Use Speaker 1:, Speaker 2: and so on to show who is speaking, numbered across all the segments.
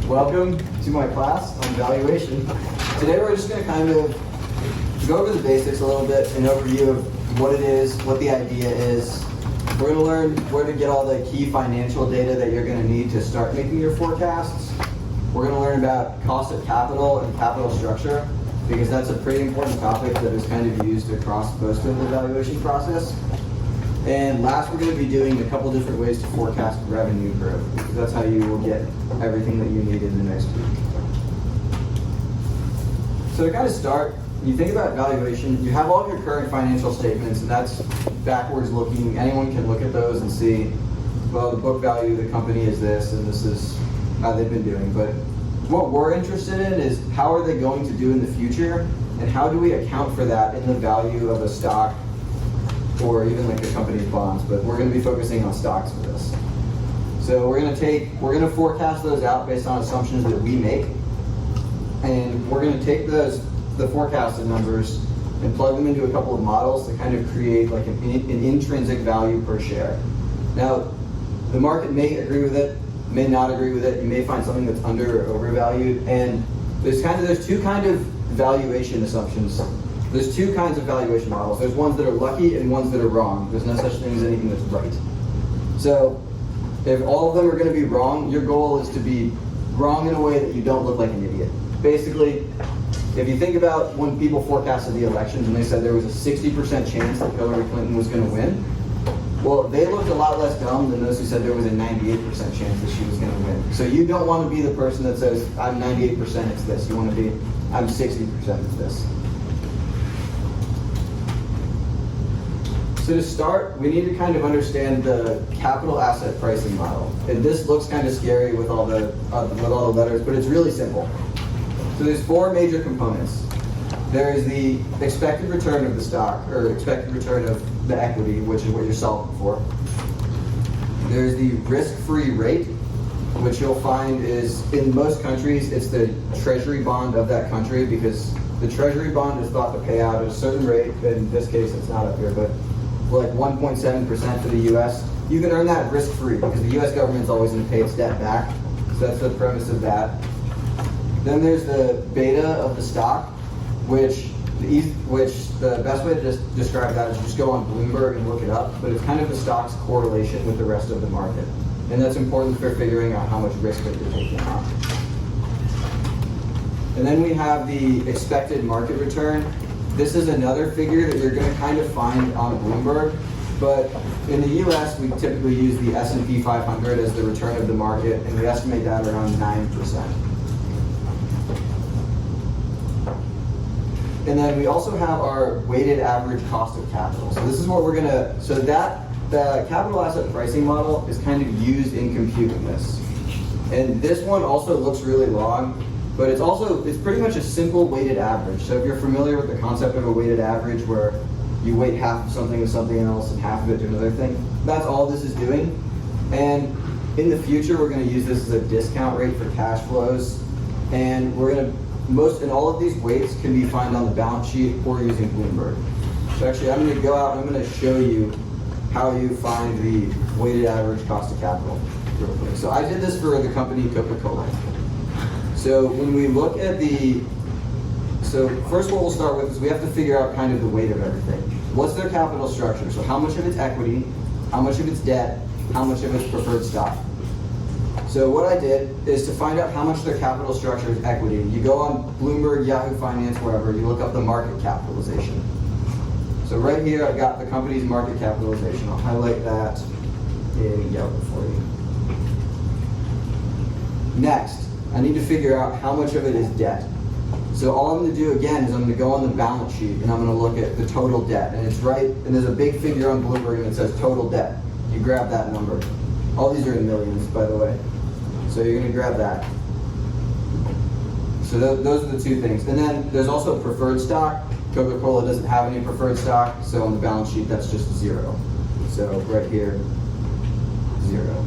Speaker 1: Welcome to my class on valuation. Today we're just going to kind of go over the basics a little bit, an overview of what it is, what the idea is. We're going to learn where to get all the key financial data that you're going to need to start making your forecasts. We're going to learn about cost of capital and capital structure, because that's a pretty important topic that is kind of used across most of the valuation process. And last, we're going to be doing a couple different ways to forecast revenue growth, because that's how you will get everything that you need in the next week. So to kind of start, when you think about valuation, you have all of your current financial statements, and that's backwards looking. Anyone can look at those and see, well, the book value of the company is this, and this is how they've been doing. But what we're interested in is how are they going to do in the future, and how do we account for that in the value of a stock or even like the company's bonds, but we're going to be focusing on stocks for this. So we're going to forecast those out based on assumptions that we make, and we're going to take the forecasted numbers and plug them into a couple of models to kind of create like an intrinsic value per share. Now, the market may agree with it, may not agree with it. You may find something that's under or overvalued, and there's two kind of valuation assumptions. There's two kinds of valuation models. There's ones that are lucky and ones that are wrong. There's no such thing as anything that's right. So if all of them are going to be wrong, your goal is to be wrong in a way that you don't look like an idiot. Basically, if you think about when people forecasted the elections and they said there was a 60% chance that Hillary Clinton was going to win, well, they looked a lot less dumb than those who said there was a 98% chance that she was going to win. So you don't want to be the person that says, I'm 98% it's this. You want to be, I'm 60% it's this. So to start, we need to kind of understand the capital asset pricing model. And this looks kind of scary with all the letters, but it's really simple. So there's four major components. There is the expected return of the stock, or expected return of the equity, which is what you're solving for. There's the risk-free rate, which you'll find is, in most countries, it's the treasury bond of that country, because the treasury bond is thought to pay out at a certain rate. In this case, it's not up here, but like 1.7% for the US. You can earn that risk-free because the US government's always going to pay its debt back. So that's the premise of that. Then there's the beta of the stock, which the best way to just describe that is just go on Bloomberg and look it up, but it's kind of the stock's correlation with the rest of the market. And that's important for figuring out how much risk that you're taking on. And then we have the expected market return. This is another figure that you're going to kind of find on Bloomberg, but in the US, we typically use the S&P 500 as the return of the market, and we estimate that around 9%. And then we also have our weighted average cost of capital. So this is what we're going to, so that the capital asset pricing model is kind of used in computing this. And this one also looks really long, but it's pretty much a simple weighted average. So if you're familiar with the concept of a weighted average where you weight half of something with something else and half of it to another thing, that's all this is doing. And in the future, we're going to use this as a discount rate for cash flows. And we're going to, and all of these weights can be found on the balance sheet or using Bloomberg. So actually, I'm going to go out and I'm going to show you how you find the weighted average cost of capital real quick. So I did this for the company Coca-Cola. So when we look at so first what we'll start with is we have to figure out kind of the weight of everything. What's their capital structure? So how much of it's equity, how much of it's debt, how much of it's preferred stock. So what I did is to find out how much their capital structure is equity. You go on Bloomberg, Yahoo Finance, wherever, you look up the market capitalization. So right here I've got the company's market capitalization. I'll highlight that in yellow for you. Next, I need to figure out how much of it is debt. So all I'm going to do again is I'm going to go on the balance sheet and I'm going to look at the total debt. And it's right, and there's a big figure on Bloomberg that says total debt. You grab that number. All these are in millions, by the way. So you're going to grab that. So those are the two things. And then there's also preferred stock. Coca-Cola doesn't have any preferred stock, so on the balance sheet that's just 0. So right here, 0.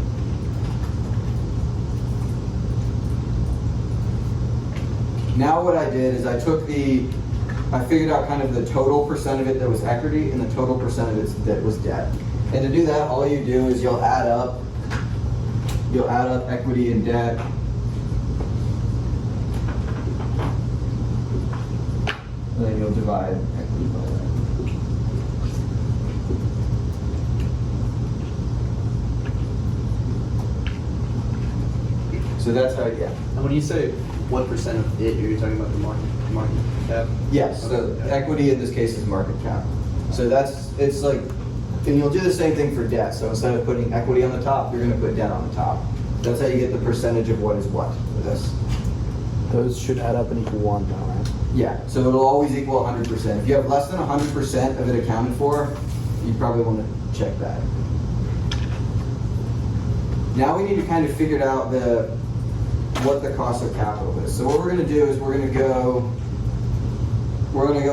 Speaker 1: Now what I did is I figured out kind of the total percent of it that was equity and the total percent of it that was debt. And to do that, all you do is you'll add up equity and debt, you'll divide equity by that. So that's how, yeah.
Speaker 2: And when you say what percent of it, you're talking about the market cap?
Speaker 1: Yes, so equity in this case is market cap. So it's like, and you'll do the same thing for debt. So instead of putting equity on the top, you're gonna put debt on the top. That's how you get the percentage of what is what with this.
Speaker 3: Those should add up and equal 1 now, right?
Speaker 1: Yeah, so it'll always equal 100%. If you have less than 100% of it accounted for, you probably want to check that. Now we need to kind of figure out what the cost of capital is. So what we're going to do is we're going to go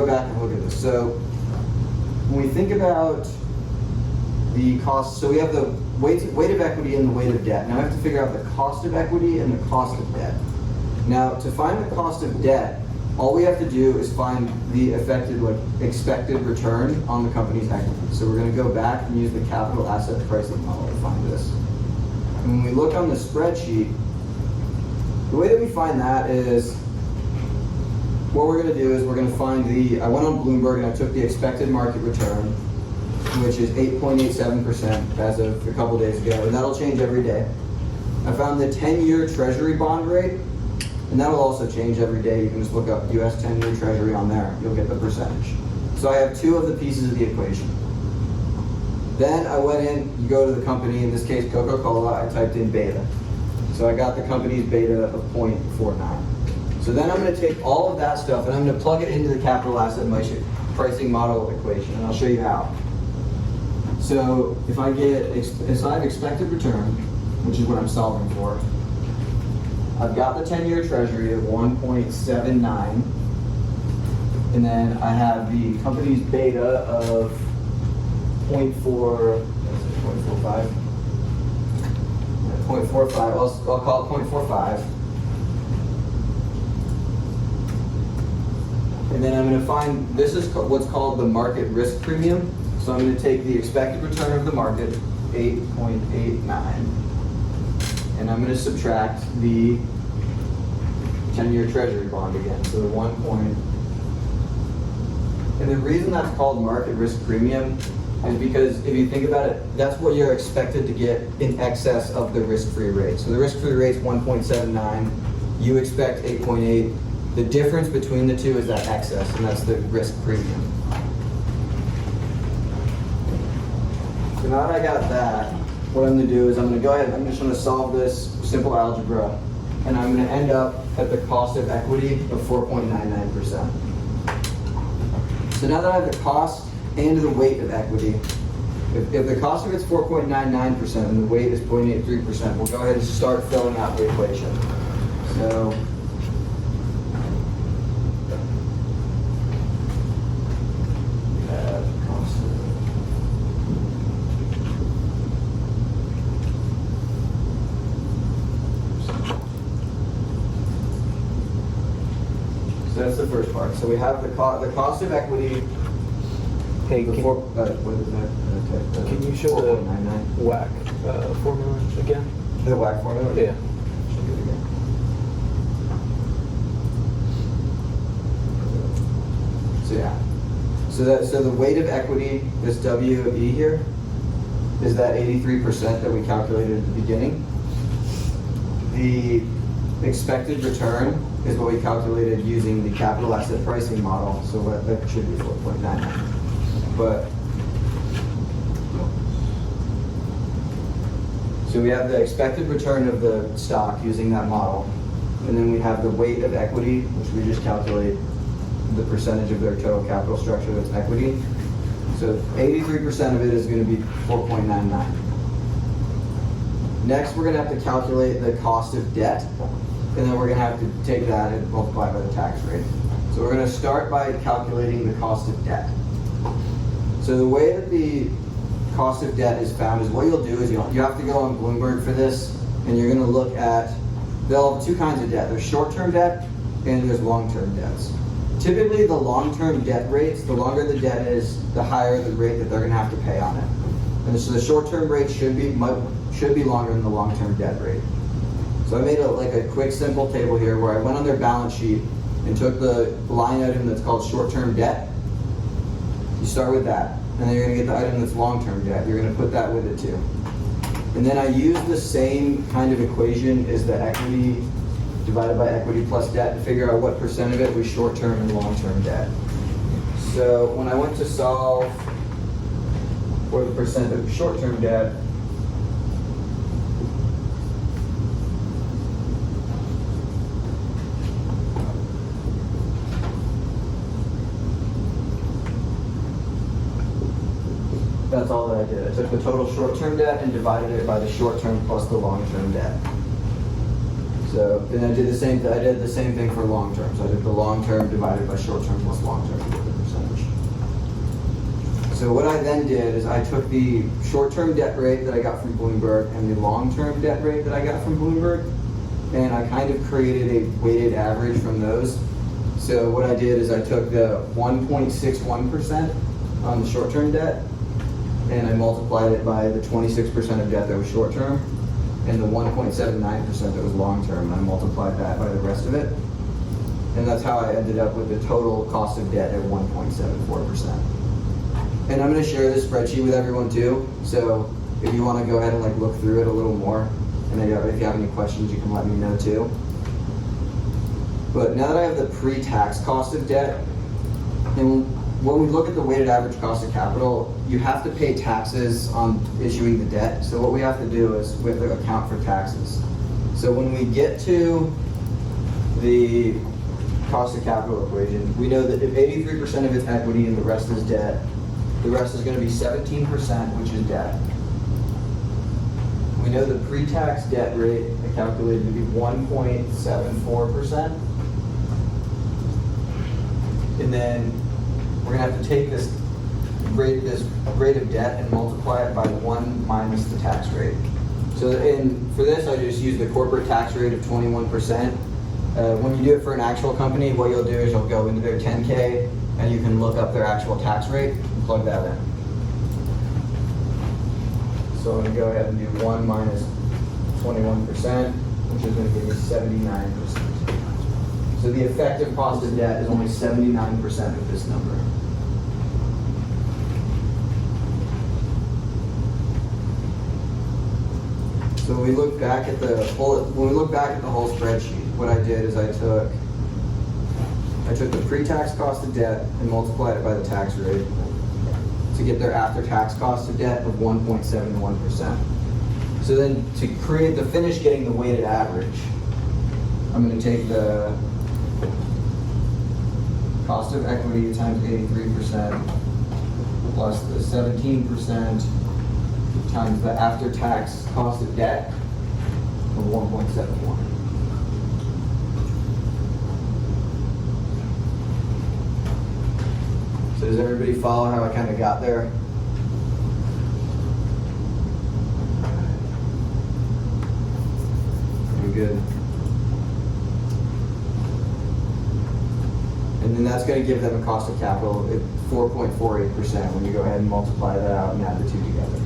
Speaker 1: back and look at this. So when we think about the cost, so we have the weight of equity and the weight of debt. Now we have to figure out the cost of equity and the cost of debt. Now to find the cost of debt, all we have to do is find the expected return on the company's equity. So we're going to go back and use the capital asset pricing model to find this. And when we look on the spreadsheet, the way that we find that is, what we're going to do is we're going to find I went on Bloomberg and I took the expected market return, which is 8.87% as of a couple days ago, and that'll change every day. I found the 10-year Treasury bond rate, and that'll also change every day. You can just look up US 10-year Treasury on there. You'll get the percentage. So I have two of the pieces of the equation. Then I went in, you go to the company, in this case Coca-Cola, I typed in beta. So I got the company's beta of 0.49. So then I'm going to take all of that stuff and I'm going to plug it into the capital asset pricing model equation, and I'll show you how. So if I have expected return, which is what I'm solving for, I've got the 10-year Treasury of 1.79, and then I have the company's beta of 0.45. I'll call it 0.45. And then I'm going to find, this is what's called the market risk premium. So I'm going to take the expected return of the market, 8.89. And I'm going to subtract the 10-year Treasury bond again, so the 1 point. And the reason that's called market risk premium is because if you think about it, that's what you're expected to get in excess of the risk-free rate. So the risk-free rate is 1.79, you expect 8.8. The difference between the two is that excess, and that's the risk premium. So now that I got that, what I'm going to do is I'm going to go ahead, I'm just going to solve this simple algebra, and I'm going to end up at the cost of equity of 4.99%. So now that I have the cost and the weight of equity, if the cost of it's 4.99% and the weight is 0.83%, we'll go ahead and start filling out the equation. So that's the first part. So we have the cost of equity.
Speaker 3: Hey,
Speaker 1: What is that?
Speaker 3: can you show the
Speaker 1: 4.99.
Speaker 3: WACC formula again?
Speaker 1: The WACC formula?
Speaker 3: Yeah.
Speaker 1: Should do it again. So yeah. So the weight of equity, this WE here, is that 83% that we calculated at the beginning. The expected return is what we calculated using the capital asset pricing model, so that should be 4.99. But so we have the expected return of the stock using that model, and then we have the weight of equity, which we just calculate the percentage of their total capital structure that's equity. So 83% of it is going to be 4.99. Next, we're going to have to calculate the cost of debt, and then we're going to have to take that and multiply by the tax rate. So we're going to start by calculating the cost of debt. So the way that the cost of debt is found is what you'll do is you have to go on Bloomberg for this, and you're going to look at, they'll have two kinds of debt. There's short-term debt and there's long-term debts. Typically the long-term debt rates, the longer the debt is, the higher the rate that they're going to have to pay on it. And so the short-term rate should be longer than the long-term debt rate. So I made a quick simple table here where I went on their balance sheet and took the line item that's called short-term debt, you start with that. And then you're gonna get the item that's long-term debt. You're gonna put that with it too. And then I use the same kind of equation as the equity divided by equity plus debt to figure out what percent of it was short-term and long-term debt. So when I went to solve for the percent of short-term debt, that's all that I did. I took the total short-term debt and divided it by the short-term plus the long-term debt. So then I did the same. I did the same thing for long-term. So I did the long-term divided by short-term plus long-term to get the percentage. So what I then did is I took the short-term debt rate that I got from Bloomberg and the long-term debt rate that I got from Bloomberg, and I kind of created a weighted average from those. So what I did is I took the 1.61% on the short-term debt, and I multiplied it by the 26% of debt that was short-term, and the 1.79% that was long-term, and I multiplied that by the rest of it. And that's how I ended up with the total cost of debt at 1.74%. And I'm gonna share this spreadsheet with everyone too, so if you wanna go ahead and like look through it a little more, and if you have any questions, you can let me know too. But now that I have the pre-tax cost of debt, and when we look at the weighted average cost of capital, you have to pay taxes on issuing the debt. So what we have to do is we have to account for taxes. So when we get to the cost of capital equation, we know that if 83% of it's equity and the rest is debt, the rest is going to be 17%, which is debt. We know the pre-tax debt rate I calculated to be 1.74%. And then we're going to have to take this rate of debt and multiply it by 1 minus the tax rate. So for this, I just use the corporate tax rate of 21%. When you do it for an actual company, what you'll do is you'll go into their 10K and you can look up their actual tax rate and plug that in. So I'm going to go ahead and do 1 minus 21%, which is going to give me 79%. So the effective cost of debt is only 79% of this number. So when we look back at the whole spreadsheet, what I did is I took the pre-tax cost of debt and multiplied it by the tax rate to get their after-tax cost of debt of 1.71%. So then to finish getting the weighted average, I'm going to take the cost of equity times 83% plus the 17% times the after-tax cost of debt of 1.71. So does everybody follow how I kind of got there? Pretty good. And then that's going to give them a cost of capital at 4.48% when you go ahead and multiply that out and add the two together.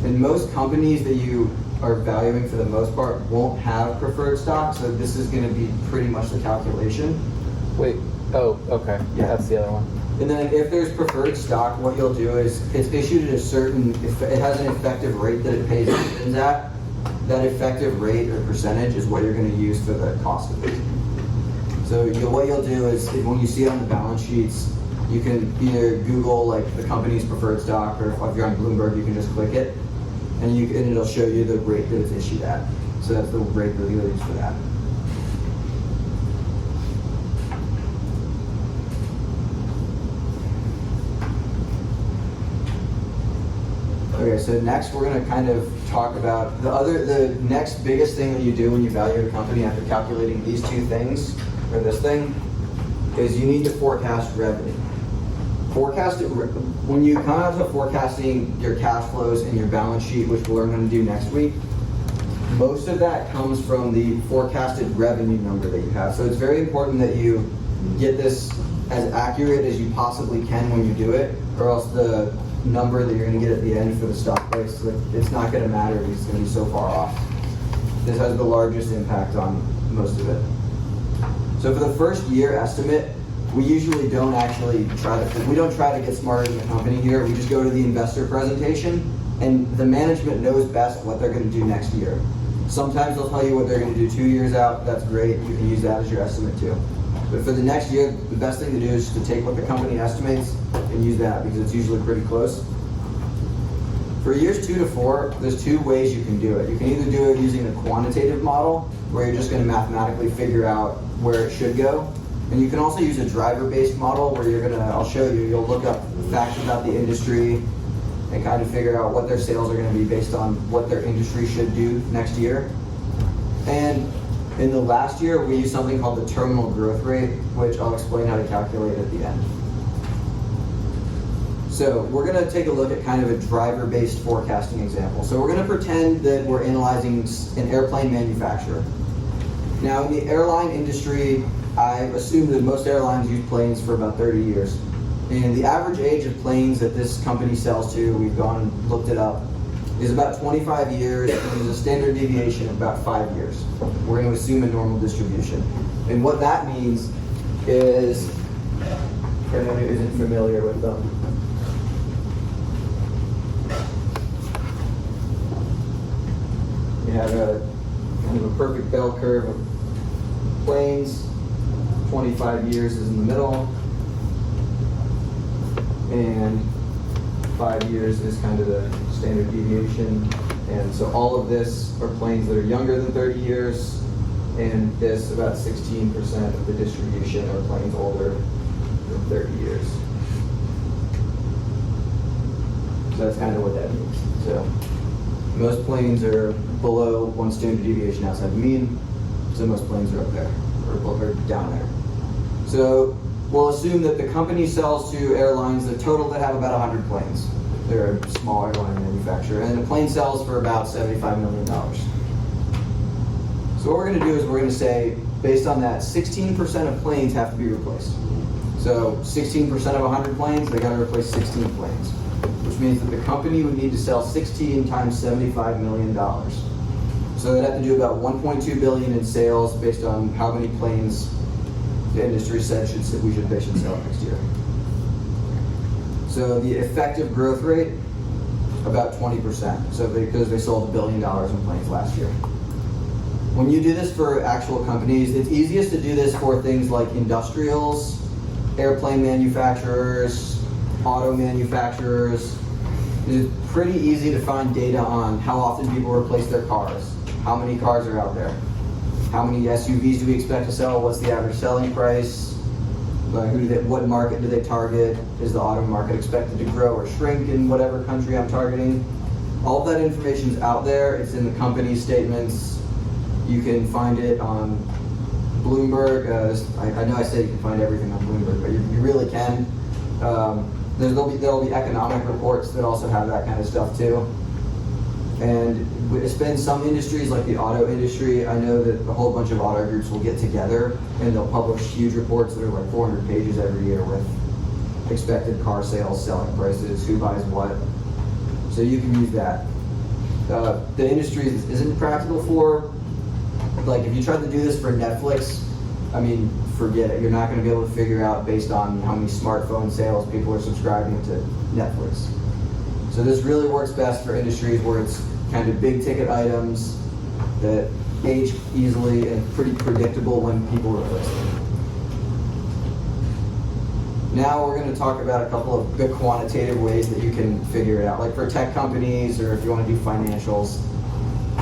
Speaker 1: And most companies that you are valuing for the most part won't have preferred stock, so this is going to be pretty much the calculation.
Speaker 3: Wait, oh, okay.
Speaker 1: Yeah.
Speaker 3: That's the other one.
Speaker 1: And then if there's preferred stock, what you'll do is it's issued at a certain, if it has an effective rate that it pays dividends at, that effective rate or percentage is what you're going to use for the cost of it. So what you'll do is when you see it on the balance sheets, you can either Google like the company's preferred stock, or if you're on Bloomberg, you can just click it, and it'll show you the rate that it's issued at. So that's the rate that you'll use for that. Okay, so next we're going to kind of talk about the next biggest thing that you do when you value a company after calculating these two things, or this thing, is you need to forecast revenue. When you come out to forecasting your cash flows and your balance sheet, which we'll learn how to do next week, most of that comes from the forecasted revenue number that you have. So it's very important that you get this as accurate as you possibly can when you do it, or else the number that you're going to get at the end for the stock price, it's not going to matter because it's going to be so far off. This has the largest impact on most of it. So for the first year estimate, we usually don't actually we don't try to get smarter than the company here. We just go to the investor presentation, and the management knows best what they're going to do next year. Sometimes they'll tell you what they're going to do 2 years out. That's great. You can use that as your estimate too. But for the next year, the best thing to do is to take what the company estimates and use that, because it's usually pretty close. For years 2 to 4, there's 2 ways you can do it. You can either do it using a quantitative model, where you're just going to mathematically figure out where it should go. And you can also use a driver-based model, where I'll show you, you'll look up facts about the industry and kind of figure out what their sales are going to be based on what their industry should do next year. And in the last year, we use something called the terminal growth rate, which I'll explain how to calculate at the end. So we're going to take a look at kind of a driver-based forecasting example. So we're going to pretend that we're analyzing an airplane manufacturer. Now, in the airline industry, I've assumed that most airlines use planes for about 30 years. And the average age of planes that this company sells to, we've gone and looked it up, is about 25 years, and there's a standard deviation of about 5 years. We're going to assume a normal distribution. And what that means is, for anyone who isn't familiar with them, you have a kind of a perfect bell curve of planes. 25 years is in the middle, and 5 years is kind of the standard deviation. And so all of this are planes that are younger than 30 years, and this, about 16% of the distribution, are planes older than 30 years. So that's kind of what that means. So most planes are below 1 standard deviation outside the mean, so most planes are up there, or down there. So we'll assume that the company sells to airlines that have about 100 planes. They're a small airline manufacturer, and the plane sells for about $75 million. So what we're going to do is we're going to say, based on that, 16% of planes have to be replaced. So 16% of 100 planes, they got to replace 16 planes, which means that the company would need to sell 16 times $75 million. So they'd have to do about $1.2 billion in sales based on how many planes the industry said they should sell next year. So the effective growth rate, about 20%. So because they sold $1 billion in planes last year. When you do this for actual companies, it's easiest to do this for things like industrials, airplane manufacturers, auto manufacturers. It's pretty easy to find data on how often people replace their cars, how many cars are out there, how many SUVs do we expect to sell, what's the average selling price, what market do they target, is the auto market expected to grow or shrink in whatever country I'm targeting. All of that information is out there. It's in the company statements. You can find it on Bloomberg. I know I said you can find everything on Bloomberg, but you really can. There'll be economic reports that also have that kind of stuff too. And it's been some industries, like the auto industry, I know that a whole bunch of auto groups will get together and they'll publish huge reports that are like 400 pages every year with expected car sales, selling prices, who buys what. So you can use that. The industry isn't practical for, like if you tried to do this for Netflix, I mean, forget it. You're not going to be able to figure out based on how many smartphone sales people are subscribing to Netflix. So this really works best for industries where it's kind of big ticket items that age easily and pretty predictable when people replace them. Now we're going to talk about a couple of good quantitative ways that you can figure it out. Like for tech companies, or if you want to do financials,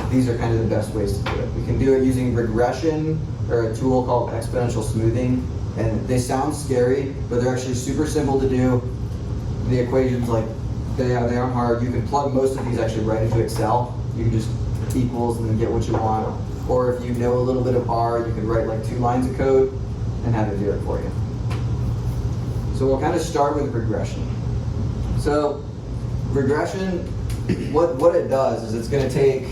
Speaker 1: these are kind of the best ways to do it. We can do it using regression, or a tool called exponential smoothing. And they sound scary, but they're actually super simple to do. The equations, like, they aren't hard. You can plug most of these actually right into Excel. You can just equals and then get what you want. Or if you know a little bit of R, you can write like 2 lines of code and have it do it for you. So we'll kind of start with regression. So regression, what it does is it's going to take,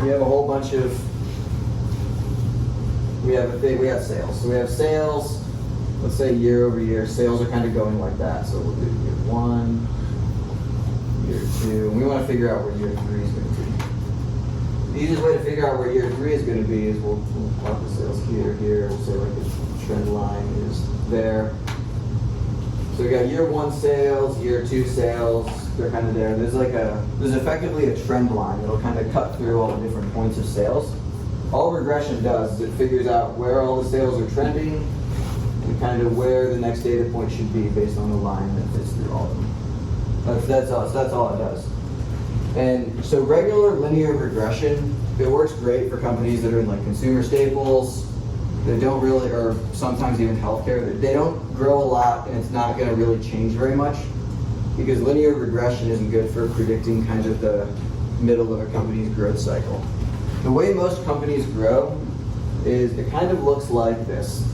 Speaker 1: we have a whole bunch of, we have sales. So we have sales, let's say year over year, sales are kind of going like that. So we'll do year 1, year 2, and we want to figure out what year 3 is going to be. The easiest way to figure out where year 3 is going to be is we'll plot the sales here, we'll say like the trend line is there. So we got year 1 sales, year 2 sales, they're kind of there. There's effectively a trend line. It'll kind of cut through all the different points of sales. All regression does is it figures out where all the sales are trending and kind of where the next data point should be based on the line that fits through all of them. That's all it does. And so regular linear regression, it works great for companies that are in like consumer staples, that don't really, or sometimes even healthcare, they don't grow a lot and it's not going to really change very much because linear regression isn't good for predicting kind of the middle of a company's growth cycle. The way most companies grow is it kind of looks like this.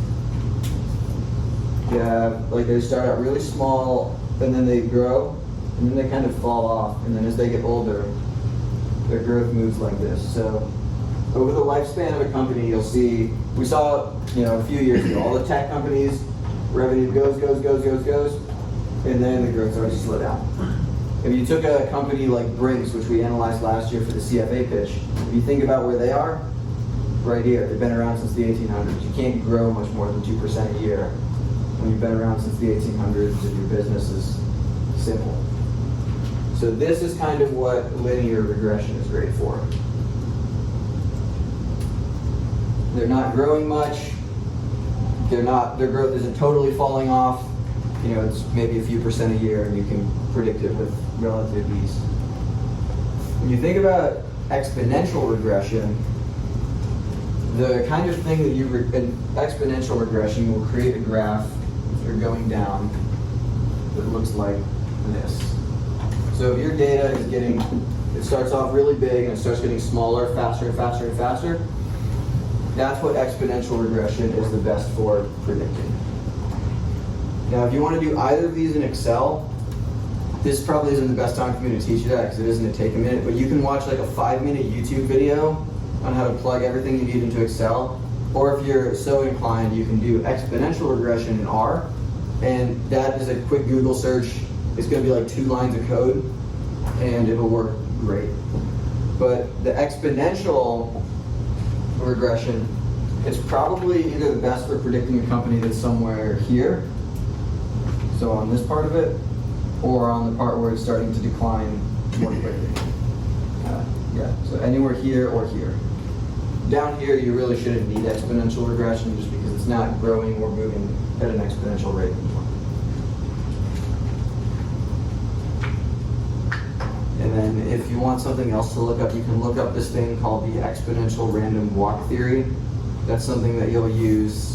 Speaker 1: Yeah, like they start out really small and then they grow and then they kind of fall off, and then as they get older, their growth moves like this. So over the lifespan of a company, you'll see, we saw, a few years ago, all the tech companies, revenue goes, and then the growth starts to slow down. If you took a company like Brinks, which we analyzed last year for the CFA pitch, if you think about where they are, right here, they've been around since the 1800s. You can't grow much more than 2% a year when you've been around since the 1800s and your business is simple. So this is kind of what linear regression is great for. They're not growing much. Their growth isn't totally falling off. It's maybe a few percent a year, and you can predict it with relative ease. When you think about exponential regression, the kind of thing that in exponential regression, you will create a graph if you're going down that looks like this. So if your data is it starts off really big and it starts getting smaller, faster and faster and faster, that's what exponential regression is the best for predicting. Now, if you want to do either of these in Excel, this probably isn't the best time for me to teach you that because it isn't going to take a minute, but you can watch like a 5-minute YouTube video on how to plug everything you need into Excel, or if you're so inclined, you can do exponential regression in R, and that is a quick Google search. It's going to be like 2 lines of code, and it'll work great. But the exponential regression, it's probably either the best for predicting a company that's somewhere here, so on this part of it, or on the part where it's starting to decline more quickly. So anywhere here or here. Down here, you really shouldn't need exponential regression just because it's not growing or moving at an exponential rate anymore. And then if you want something else to look up, you can look up this thing called the exponential random walk theory. That's something that you'll use.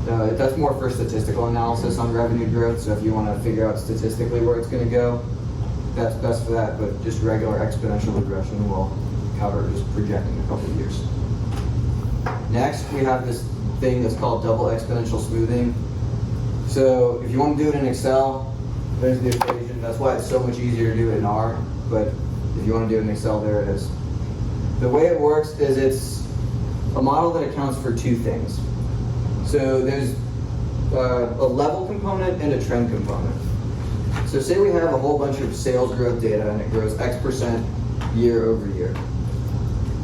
Speaker 1: That's more for statistical analysis on revenue growth, so if you want to figure out statistically where it's going to go, that's best for that, but just regular exponential regression will cover just projecting a couple of years. Next, we have this thing that's called double exponential smoothing. So if you want to do it in Excel, there's the equation. That's why it's so much easier to do it in R, but if you want to do it in Excel, there it is. The way it works is it's a model that accounts for 2 things. So there's a level component and a trend component. So say we have a whole bunch of sales growth data and it grows X% year over year.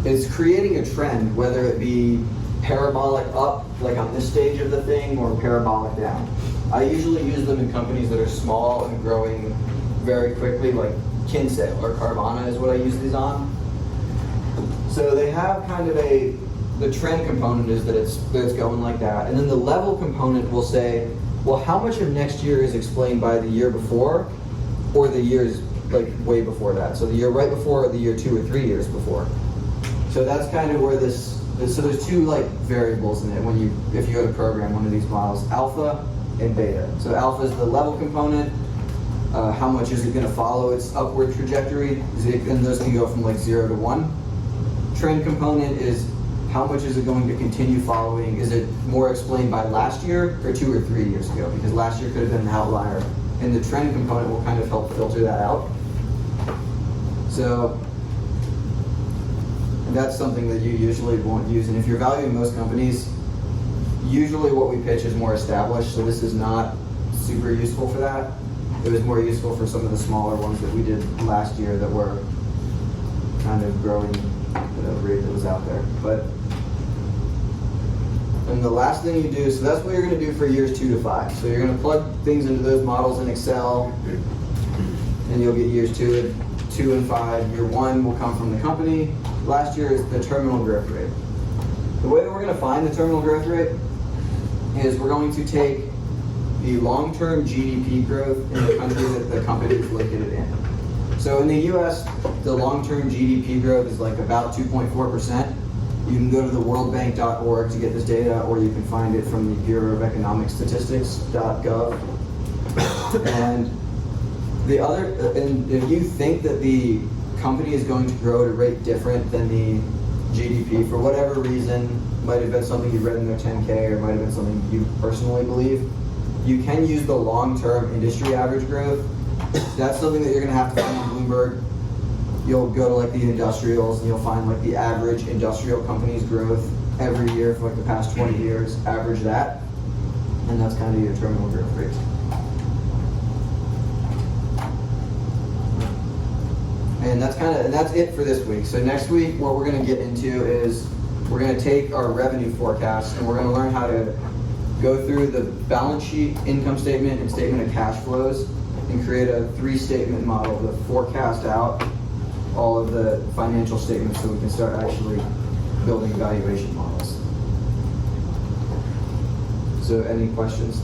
Speaker 1: It's creating a trend, whether it be parabolic up, like on this stage of the thing, or parabolic down. I usually use them in companies that are small and growing very quickly, like Kinsale or Carvana is what I use these on. So they have kind of the trend component is that it's going like that. And then the level component will say, well, how much of next year is explained by the year before or the years like way before that? So the year right before or the year 2 or 3 years before. So that's kind of where so there's 2 like variables in it if you go to program one of these models, alpha and beta. So alpha is the level component. How much is it going to follow its upward trajectory? And those can go from like 0 to 1. Trend component is how much is it going to continue following? Is it more explained by last year or 2 or 3 years ago? Because last year could have been an outlier. And the trend component will kind of help filter that out. So that's something that you usually won't use. And if you're valuing most companies, usually what we pitch is more established. So this is not super useful for that. It was more useful for some of the smaller ones that we did last year that were kind of growing rate that was out there. But and the last thing you do, so that's what you're going to do for years 2 to 5. So you're going to plug things into those models in Excel, and you'll get years 2 and 5. Year 1 will come from the company. Last year is the terminal growth rate. The way that we're going to find the terminal growth rate is we're going to take the long-term GDP growth in the country that the company is located in. So in the US, the long-term GDP growth is like about 2.4%. You can go to the worldbank.org to get this data, or you can find it from the Bureau of Economic Statistics.gov. And if you think that the company is going to grow at a rate different than the GDP for whatever reason, might have been something you read in their 10K or might have been something you personally believe, you can use the long-term industry average growth. That's something that you're going to have to find on Bloomberg. You'll go to like the industrials and you'll find like the average industrial company's growth every year for like the past 20 years, average that, and that's kind of your terminal growth rate. And that's it for this week. So next week, what we're going to get into is we're going to take our revenue forecast and we're going to learn how to go through the balance sheet, income statement, and statement of cash flows and create a 3-statement model to forecast out all of the financial statements so we can start actually building valuation models. So any questions?